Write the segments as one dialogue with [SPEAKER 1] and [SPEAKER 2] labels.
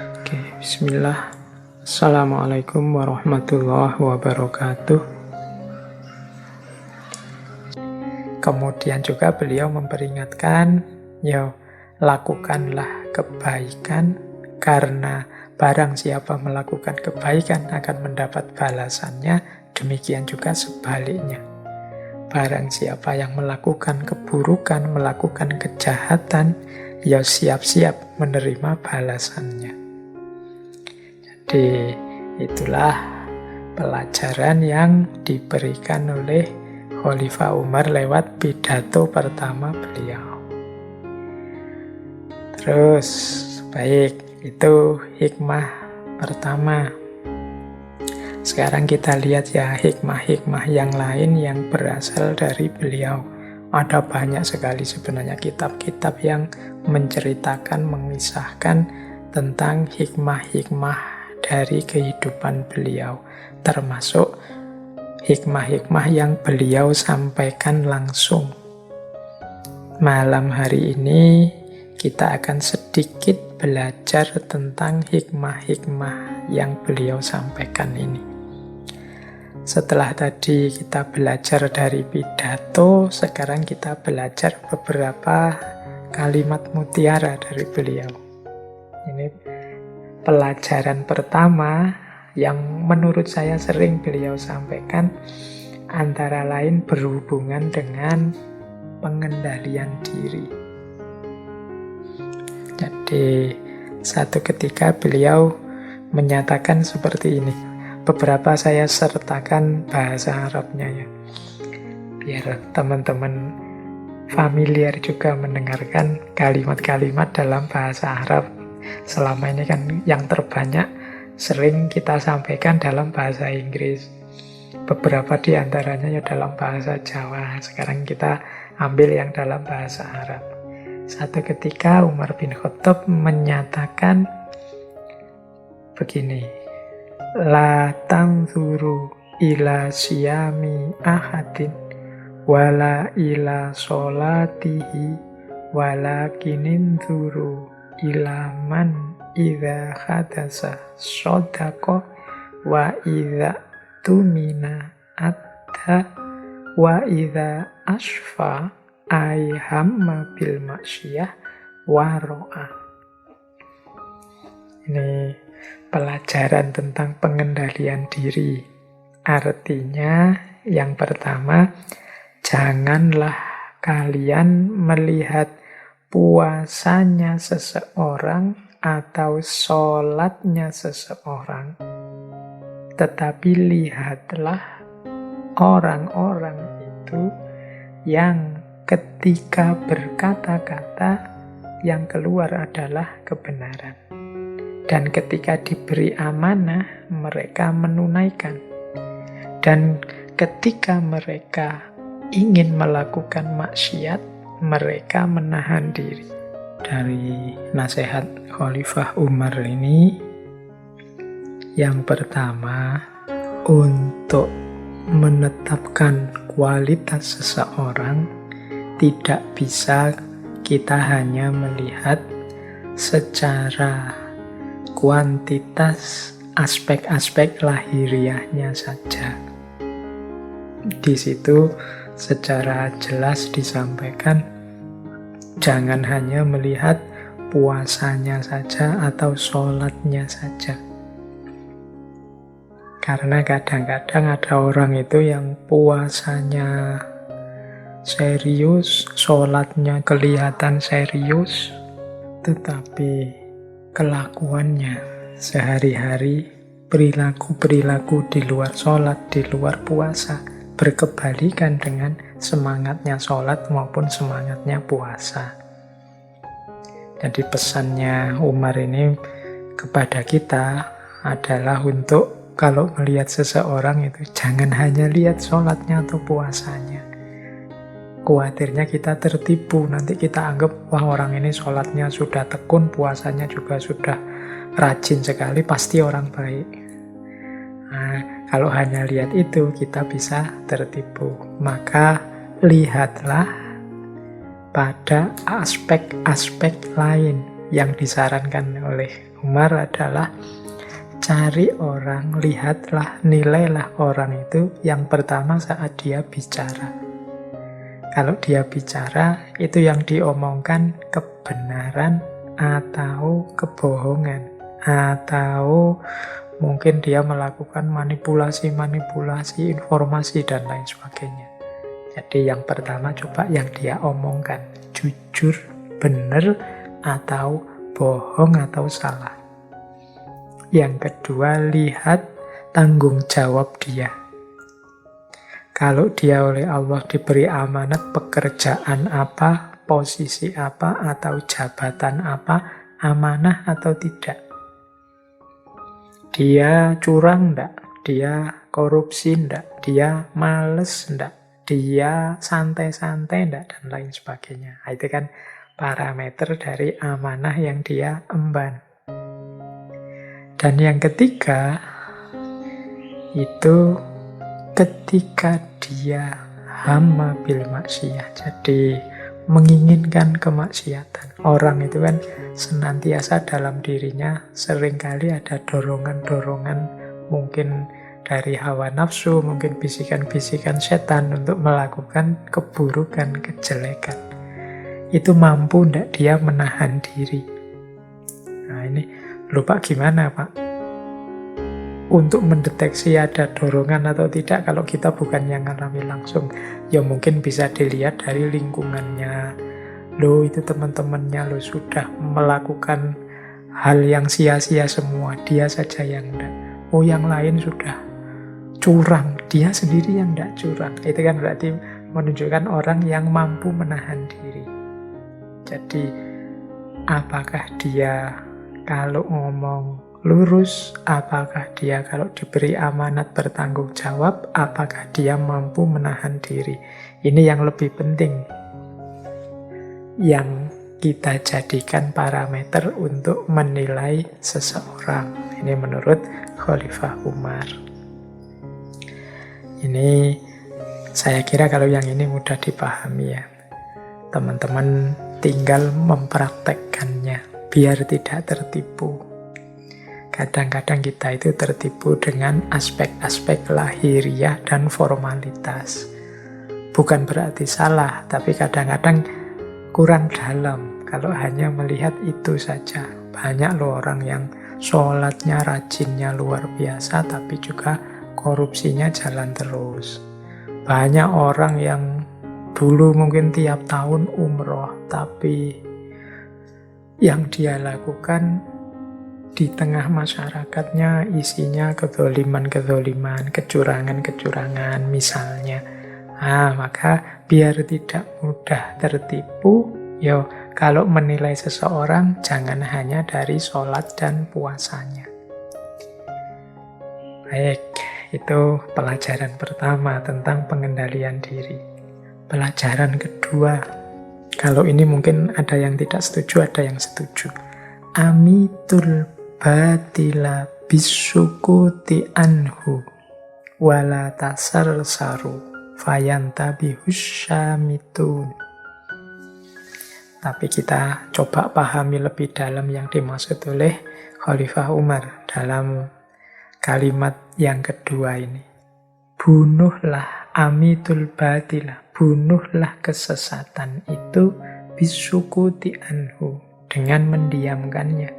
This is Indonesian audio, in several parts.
[SPEAKER 1] Oke, bismillah. Assalamualaikum warahmatullahi wabarakatuh. Kemudian juga beliau memperingatkan, ya lakukanlah kebaikan karena barang siapa melakukan kebaikan akan mendapat balasannya, demikian juga sebaliknya. Barang siapa yang melakukan keburukan, melakukan kejahatan, ya siap-siap menerima balasannya. Jadi itulah pelajaran yang diberikan oleh Khalifah Umar lewat pidato pertama beliau. Terus, baik, itu hikmah pertama. Sekarang kita lihat ya hikmah-hikmah yang lain yang berasal dari beliau. Ada banyak sekali sebenarnya kitab-kitab yang menceritakan, mengisahkan tentang hikmah-hikmah dari kehidupan beliau. Termasuk hikmah-hikmah yang beliau sampaikan langsung. Malam hari ini kita akan sedikit belajar tentang hikmah-hikmah yang beliau sampaikan ini. Setelah tadi kita belajar dari pidato, sekarang kita belajar beberapa kalimat mutiara dari beliau. Ini pelajaran pertama yang menurut saya sering beliau sampaikan, antara lain berhubungan dengan pengendalian diri. Jadi, satu ketika beliau menyatakan seperti ini. Beberapa saya sertakan bahasa Arabnya ya, biar teman-teman familiar juga mendengarkan kalimat-kalimat dalam bahasa Arab. Selama ini kan yang terbanyak sering kita sampaikan dalam bahasa Inggris. Beberapa di antaranya ya dalam bahasa Jawa. Sekarang kita ambil yang dalam bahasa Arab. Satu ketika Umar bin Khattab menyatakan begini, La tanzuru ila siyami ahadin wala ila solatihi walakinin zuru ila man idha hadasa sodako wa idha tumina adha wa idha asfa aihamma bil maksiyah waro'a. Ini pelajaran tentang pengendalian diri. Artinya yang pertama, janganlah kalian melihat puasanya seseorang atau sholatnya seseorang, tetapi lihatlah orang-orang itu yang ketika berkata-kata yang keluar adalah kebenaran. Dan ketika diberi amanah, mereka menunaikan. Dan ketika mereka ingin melakukan maksiat, mereka menahan diri. Dari nasihat Khalifah Umar ini, yang pertama, untuk menetapkan kualitas seseorang, tidak bisa kita hanya melihat secara kuantitas aspek-aspek lahiriahnya saja. Di situ secara jelas disampaikan, jangan hanya melihat puasanya saja atau sholatnya saja. Karena kadang-kadang ada orang itu yang puasanya serius, sholatnya kelihatan serius, tetapi kelakuannya sehari-hari, perilaku-perilaku di luar sholat, di luar puasa, berkebalikan dengan semangatnya sholat maupun semangatnya puasa. Jadi pesannya Umar ini kepada kita adalah untuk kalau melihat seseorang itu jangan hanya lihat sholatnya atau puasanya. Khawatirnya kita tertipu, nanti kita anggap, wah orang ini sholatnya sudah tekun, puasanya juga sudah rajin sekali, pasti orang baik. Nah, kalau hanya lihat itu, kita bisa tertipu. Maka lihatlah pada aspek-aspek lain yang disarankan oleh Umar adalah cari orang, lihatlah, nilailah orang itu yang pertama saat dia bicara. Kalau dia bicara, itu yang diomongkan kebenaran atau kebohongan, atau mungkin dia melakukan manipulasi-manipulasi informasi dan lain sebagainya. Jadi yang pertama coba yang dia omongkan, jujur, benar, atau bohong atau salah. Yang kedua, lihat tanggung jawab dia. Kalau dia oleh Allah diberi amanat pekerjaan apa, posisi apa, atau jabatan apa, amanah atau tidak. Dia curang enggak? Dia korupsi enggak? Dia males enggak? Dia santai-santai enggak? Dan lain sebagainya. Nah, itu kan parameter dari amanah yang dia emban. Dan yang ketiga, itu ketika dia hama bil maksiyah, jadi menginginkan kemaksiatan. Orang itu kan senantiasa dalam dirinya seringkali ada dorongan-dorongan, mungkin dari hawa nafsu, mungkin bisikan-bisikan setan untuk melakukan keburukan, kejelekan. Itu mampu ndak dia menahan diri? Nah ini, lupa gimana Pak? Untuk mendeteksi ada dorongan atau tidak kalau kita bukan yang ngalami langsung. Ya mungkin bisa dilihat dari lingkungannya. Loh itu teman-temannya loh sudah melakukan hal yang sia-sia semua. Dia saja yang enggak. Oh yang lain sudah curang. Dia sendiri yang enggak curang. Itu kan berarti menunjukkan orang yang mampu menahan diri. Jadi apakah dia kalau ngomong lurus, apakah dia kalau diberi amanat bertanggung jawab, apakah dia mampu menahan diri. Ini yang lebih penting, yang kita jadikan parameter untuk menilai seseorang. Ini menurut Khalifah Umar. Ini saya kira kalau yang ini mudah dipahami ya. Teman-teman tinggal mempraktekkannya biar tidak tertipu. Kadang-kadang kita itu tertipu dengan aspek-aspek lahiriah dan formalitas. Bukan berarti salah, tapi kadang-kadang kurang dalam kalau hanya melihat itu saja. Banyak loh orang yang sholatnya, rajinnya luar biasa, tapi juga korupsinya jalan terus. Banyak orang yang dulu mungkin tiap tahun umroh, tapi yang dia lakukan di tengah masyarakatnya isinya kezoliman-kezoliman, kecurangan-kecurangan misalnya. Maka biar tidak mudah tertipu, kalau menilai seseorang jangan hanya dari sholat dan puasanya. Baik, itu pelajaran pertama tentang pengendalian diri. Pelajaran kedua, kalau ini mungkin ada yang tidak setuju, ada yang setuju. Amitul batila bisukuti anhu wala tasarsaru fayantabihus syamitun. Tapi kita coba pahami lebih dalam yang dimaksud oleh Khalifah Umar dalam kalimat yang kedua ini. Bunuhlah amitul batila, bunuhlah kesesatan itu bisukuti anhu, dengan mendiamkannya.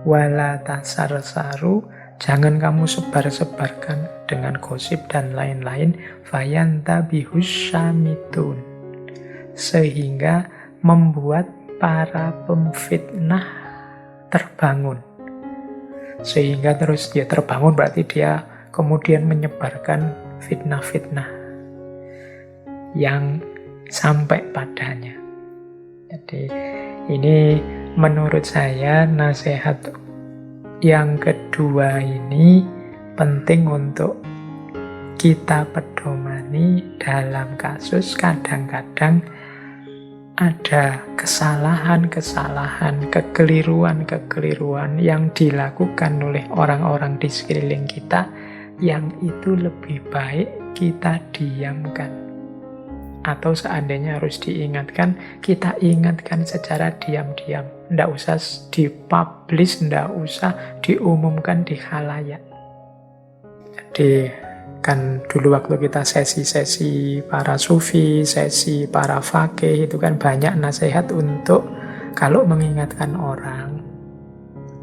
[SPEAKER 1] Wala tasarsaru, jangan kamu sebar-sebarkan dengan gosip dan lain-lain. Fayantabihus syamitun, sehingga membuat para pemfitnah terbangun. Sehingga terus dia terbangun berarti dia kemudian menyebarkan fitnah-fitnah yang sampai padanya. Jadi ini menurut saya nasihat yang kedua ini penting untuk kita pedomani dalam kasus kadang-kadang ada kesalahan-kesalahan, kekeliruan-kekeliruan yang dilakukan oleh orang-orang di sekeliling kita yang itu lebih baik kita diamkan. Atau seandainya harus diingatkan, kita ingatkan secara diam-diam. ndak usah dipublish, ndak usah diumumkan di khalayak. Jadi kan dulu waktu kita sesi-sesi para sufi, sesi para fakih, itu kan banyak nasihat untuk kalau mengingatkan orang,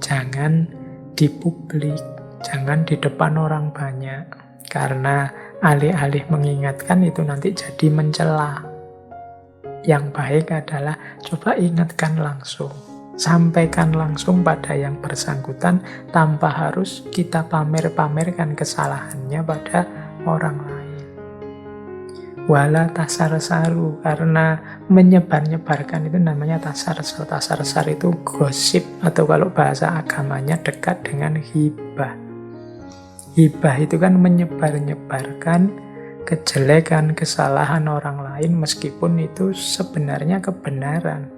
[SPEAKER 1] jangan di publik, jangan di depan orang banyak. Karena alih-alih mengingatkan itu nanti jadi mencela. Yang baik adalah coba ingatkan langsung. Sampaikan langsung pada yang bersangkutan tanpa harus kita pamer-pamerkan kesalahannya pada orang lain. Wala tasar-saru, karena menyebar-nyebarkan itu namanya tasar-sar. Tasar-sar itu gosip, atau kalau bahasa agamanya dekat dengan hibah. Hibah itu kan menyebar-nyebarkan kejelekan, kesalahan orang lain meskipun itu sebenarnya kebenaran.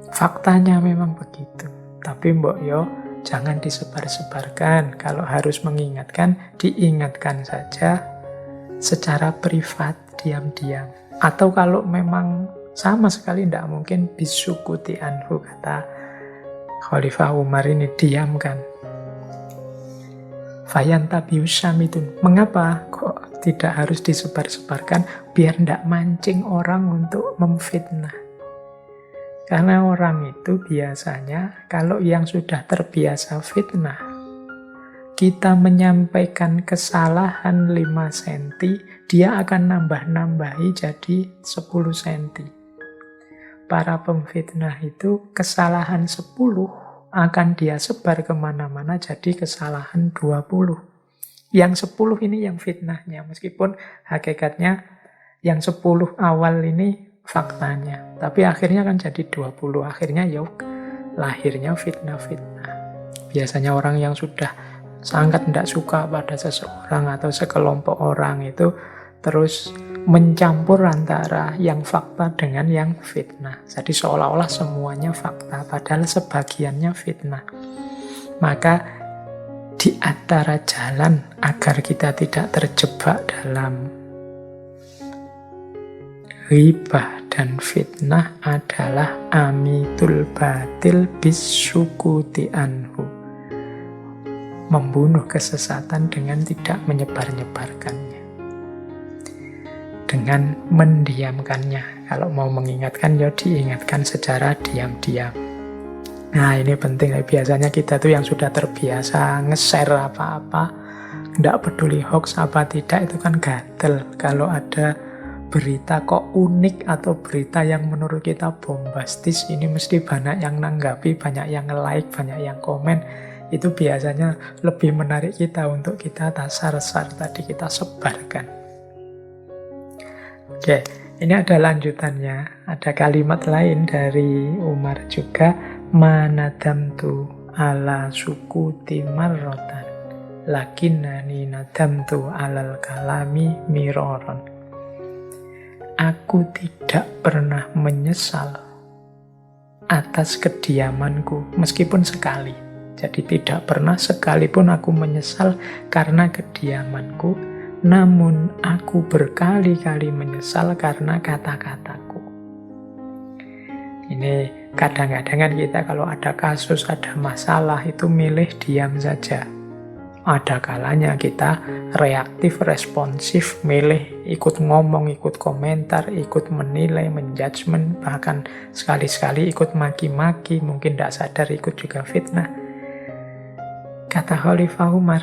[SPEAKER 1] Faktanya memang begitu. Tapi mbok yo jangan disebar-sebarkan. Kalau harus mengingatkan, diingatkan saja secara privat, diam-diam. Atau kalau memang sama sekali tidak mungkin, bisukuti anhu, kata Khalifah Umar ini, diamkan. Fayantabius syamitun. Mengapa kok tidak harus disebar-sebarkan? Biar tidak mancing orang untuk memfitnah. Karena orang itu biasanya kalau yang sudah terbiasa fitnah, kita menyampaikan kesalahan 5 cm, dia akan nambah-nambahi jadi 10 cm. Para pemfitnah itu kesalahan 10 akan dia sebar kemana-mana jadi kesalahan 20. Yang 10 ini yang fitnahnya, meskipun hakikatnya yang 10 awal ini faktanya. Tapi akhirnya kan jadi 20. Akhirnya ya lahirnya fitnah-fitnah. Biasanya orang yang sudah sangat tidak suka pada seseorang atau sekelompok orang itu terus mencampur antara yang fakta dengan yang fitnah. Jadi seolah-olah semuanya fakta, padahal sebagiannya fitnah. Maka di antara jalan agar kita tidak terjebak dalam ghibah dan fitnah adalah amitul batil bisukuti anhu. Membunuh kesesatan dengan tidak menyebar-nyebarkannya. Dengan mendiamkannya. Kalau mau mengingatkan, ya diingatkan secara diam-diam. Nah, ini penting. Biasanya kita tuh yang sudah terbiasa nge-share apa-apa, tidak peduli hoax apa tidak, itu kan gatel. Kalau ada berita kok unik atau berita yang menurut kita bombastis, ini mesti banyak yang nanggapi, banyak yang like, banyak yang komen. Itu biasanya lebih menarik kita untuk kita tasar-sar tadi, kita sebarkan. Oke, ini ada lanjutannya. Ada kalimat lain dari Umar juga. Manadamtu ala sukuti marrotan lakinnani nadamtu alal kalami miroron. Aku tidak pernah menyesal atas kediamanku, meskipun sekali. Jadi tidak pernah sekalipun aku menyesal karena kediamanku, namun aku berkali-kali menyesal karena kata-kataku. Ini kadang-kadang kan kita kalau ada kasus, ada masalah, itu milih diam saja. Ada kalanya kita reaktif, responsif, milih ikut ngomong, ikut komentar, ikut menilai, menjudgment, bahkan sekali-sekali ikut maki-maki, mungkin tidak sadar ikut juga fitnah. Kata Khalifah Umar,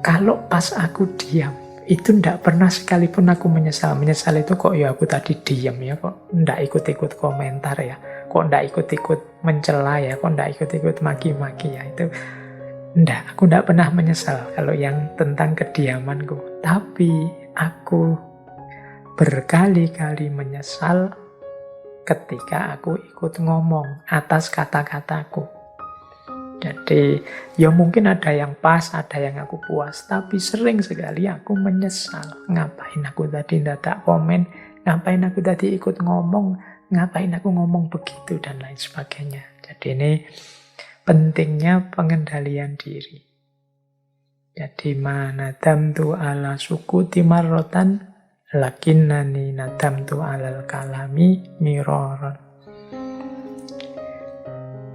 [SPEAKER 1] kalau pas aku diam, itu tidak pernah sekalipun aku menyesal. Menyesal itu kok ya aku tadi diam ya, kok tidak ikut-ikut komentar ya, kok tidak ikut-ikut mencela ya, kok tidak ikut-ikut maki-maki ya, itu enggak, aku tidak pernah menyesal kalau yang tentang kediamanku. Tapi aku berkali-kali menyesal ketika aku ikut ngomong atas kata-kataku. Jadi ya mungkin ada yang pas, ada yang aku puas, tapi sering sekali aku menyesal. Ngapain aku tadi tidak komen, ngapain aku tadi ikut ngomong, ngapain aku ngomong begitu, dan lain sebagainya. Jadi ini pentingnya pengendalian diri. Jadi manadamtu ala sukuti marrotan lakinnani nadamtu alal kalami miroron.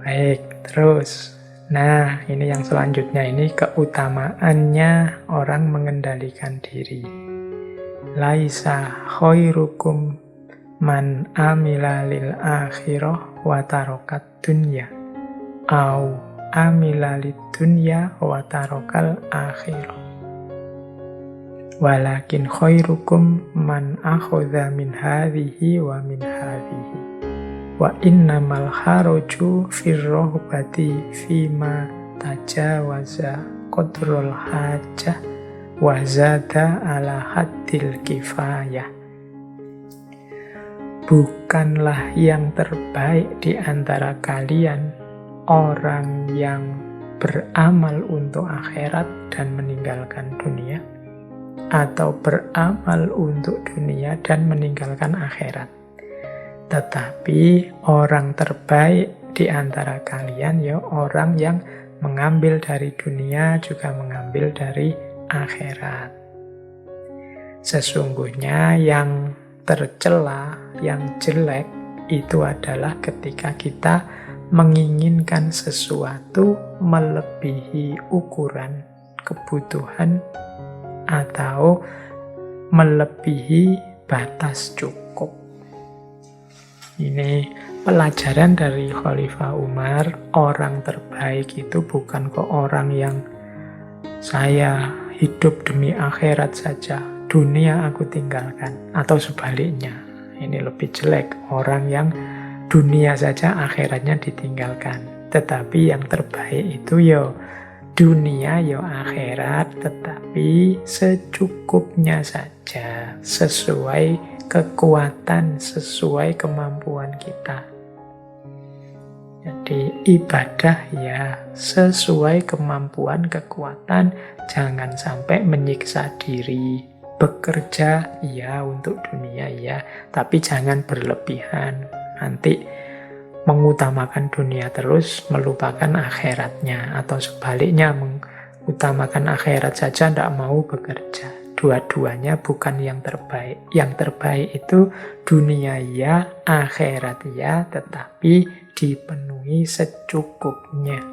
[SPEAKER 1] Baik, terus. Nah, ini yang selanjutnya, ini keutamaannya orang mengendalikan diri. Laisa khairukum man amila lil akhirah wa tarokat dunya au amila lid dunya wa tarokal akhirah. Walakin khairukum man akhadha min hadhihi wa min hadhihi. Wa innamal haraju firrohbati fima tajawaza qadrul hajah wa zada ala haddil kifayah. Bukanlah yang terbaik di antara kalian orang yang beramal untuk akhirat dan meninggalkan dunia, atau beramal untuk dunia dan meninggalkan akhirat. Tetapi orang terbaik di antara kalian ya orang yang mengambil dari dunia juga mengambil dari akhirat. Sesungguhnya yang tercela, yang jelek itu adalah ketika kita menginginkan sesuatu melebihi ukuran kebutuhan atau melebihi batas cukup. Ini pelajaran dari Khalifah Umar. Orang terbaik itu bukan kok orang yang saya hidup demi akhirat saja, dunia aku tinggalkan, atau sebaliknya. Ini lebih jelek, orang yang dunia saja akhiratnya ditinggalkan. Tetapi yang terbaik itu ya dunia ya akhirat, tetapi secukupnya saja, sesuai kekuatan, sesuai kemampuan kita. Jadi ibadah ya sesuai kemampuan, kekuatan, jangan sampai menyiksa diri. Bekerja ya untuk dunia ya, tapi jangan berlebihan. Nanti mengutamakan dunia terus, melupakan akhiratnya. Atau sebaliknya, mengutamakan akhirat saja, tidak mau bekerja. Dua-duanya bukan yang terbaik. Yang terbaik itu dunia ya, akhirat ya, tetapi dipenuhi secukupnya.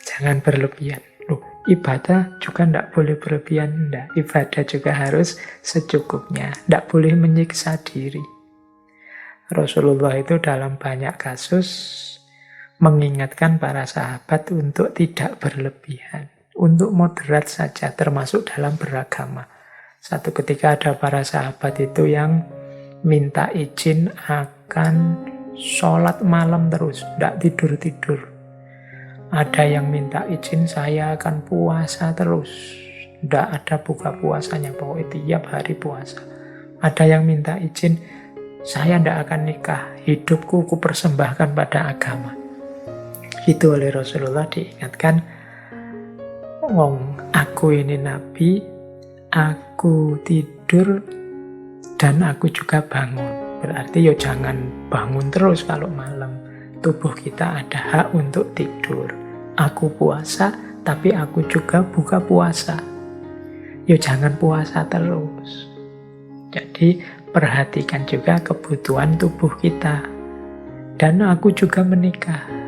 [SPEAKER 1] Jangan berlebihan. Loh, ibadah juga tidak boleh berlebihan. Tidak, ibadah juga harus secukupnya. Tidak boleh menyiksa diri. Rasulullah itu dalam banyak kasus mengingatkan para sahabat untuk tidak berlebihan. Untuk moderat saja, termasuk dalam beragama. Satu ketika ada para sahabat itu yang minta izin akan sholat malam terus, tidak tidur-tidur. Ada yang minta izin, saya akan puasa terus, tidak ada buka puasanya, pokoknya tiap hari puasa. Ada yang minta izin, saya tidak akan nikah, hidupku kupersembahkan pada agama. Itu oleh Rasulullah diingatkan, wong aku ini nabi, aku tidur dan aku juga bangun. Berarti ya jangan bangun terus kalau malam. Tubuh kita ada hak untuk tidur. Aku puasa, tapi aku juga buka puasa. Ya jangan puasa terus. Jadi perhatikan juga kebutuhan tubuh kita. Dan aku juga menikah.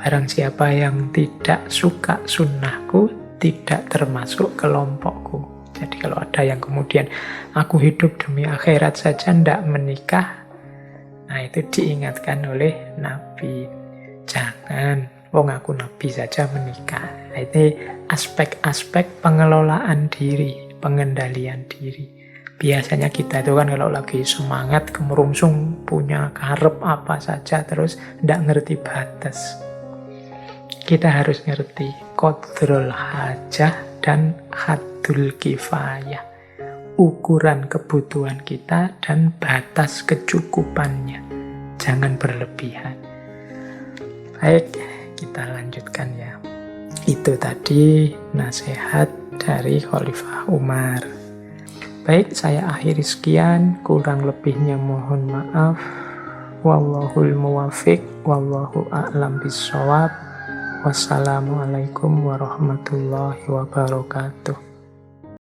[SPEAKER 1] Barang siapa yang tidak suka sunnahku, tidak termasuk kelompokku. Jadi kalau ada yang kemudian, aku hidup demi akhirat saja, tidak menikah, nah itu diingatkan oleh Nabi. Jangan, wong aku Nabi saja menikah. Nah, ini aspek-aspek pengelolaan diri, pengendalian diri. Biasanya kita itu kan kalau lagi semangat, kemerungsung, punya karep apa saja, terus tidak ngerti batas. Kita harus ngerti qadrul hajah dan haddul kifayah. Ukuran kebutuhan kita dan batas kecukupannya. Jangan berlebihan. Baik, kita lanjutkan ya. Itu tadi nasihat dari Khalifah Umar. Baik, saya akhiri sekian. Kurang lebihnya mohon maaf. Wallahul muwafiq. Wallahu a'lam bishawab. Wassalamualaikum warahmatullahi wabarakatuh.